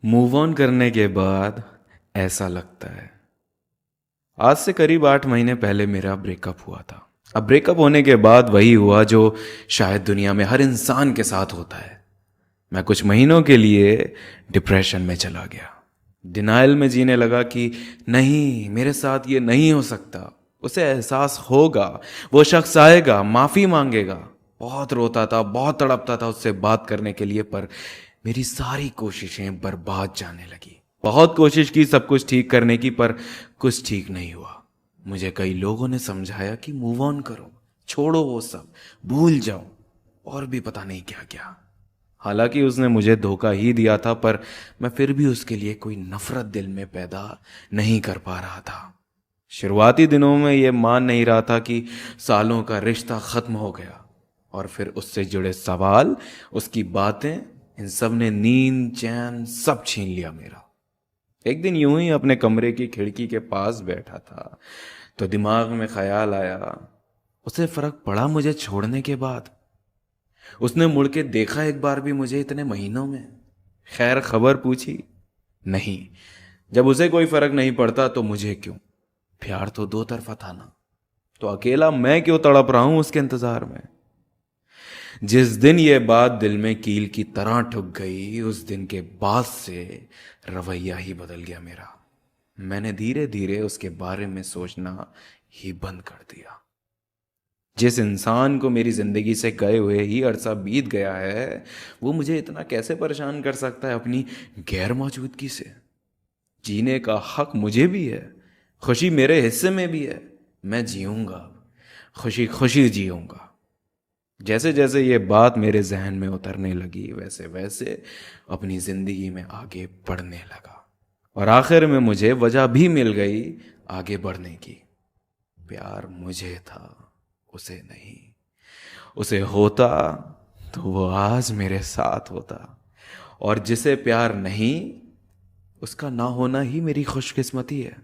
Move on करने के बाद ऐसा लगता है। आज से करीब 8 महीने पहले मेरा ब्रेकअप हुआ था। अब ब्रेकअप होने के बाद वही हुआ जो शायद दुनिया में हर इंसान के साथ होता है। मैं कुछ महीनों के लिए डिप्रेशन में चला गया। डिनायल में जीने लगा कि नहीं, मेरे साथ ये नहीं हो सकता। उसे एहसास होगा, वो शख्स आएगा, माफी मांगेगा। बहुत रोता था, बहुत तड़पता था उससे बात करने के लिए, पर मेरी सारी कोशिशें बर्बाद जाने लगी। बहुत कोशिश की सब कुछ ठीक करने की, पर कुछ ठीक नहीं हुआ। मुझे कई लोगों ने समझाया कि मूव ऑन करो, छोड़ो वो सब, भूल जाओ, और भी पता नहीं क्या क्या। हालांकि उसने मुझे धोखा ही दिया था, पर मैं फिर भी उसके लिए कोई नफरत दिल में पैदा नहीं कर पा रहा था। शुरुआती दिनों में यह मान नहीं रहा था कि सालों का रिश्ता खत्म हो गया, और फिर उससे जुड़े सवाल, उसकी बातें, इन सब ने नींद चैन सब छीन लिया मेरा। एक दिन यूं ही अपने कमरे की खिड़की के पास बैठा था तो दिमाग में ख्याल आया, उसे फर्क पड़ा मुझे छोड़ने के बाद? उसने मुड़ के देखा एक बार भी मुझे इतने महीनों में? खैर खबर पूछी? नहीं। जब उसे कोई फर्क नहीं पड़ता तो मुझे क्यों? प्यार तो दो तरफा था ना, तो अकेला मैं क्यों तड़प रहा हूं उसके इंतजार में? जिस दिन ये बात दिल में कील की तरह ठुक गई, उस दिन के बाद से रवैया ही बदल गया मेरा। मैंने धीरे धीरे उसके बारे में सोचना ही बंद कर दिया। जिस इंसान को मेरी जिंदगी से गए हुए ही अरसा बीत गया है, वो मुझे इतना कैसे परेशान कर सकता है अपनी गैर मौजूदगी से? जीने का हक मुझे भी है, खुशी मेरे हिस्से में भी है। मैं जीऊंगा, खुशी खुशी जीऊंगा। जैसे जैसे ये बात मेरे जहन में उतरने लगी, वैसे वैसे अपनी जिंदगी में आगे बढ़ने लगा, और आखिर में मुझे वजह भी मिल गई आगे बढ़ने की। प्यार मुझे था, उसे नहीं। उसे होता तो वो आज मेरे साथ होता, और जिसे प्यार नहीं, उसका ना होना ही मेरी खुशकिस्मती है।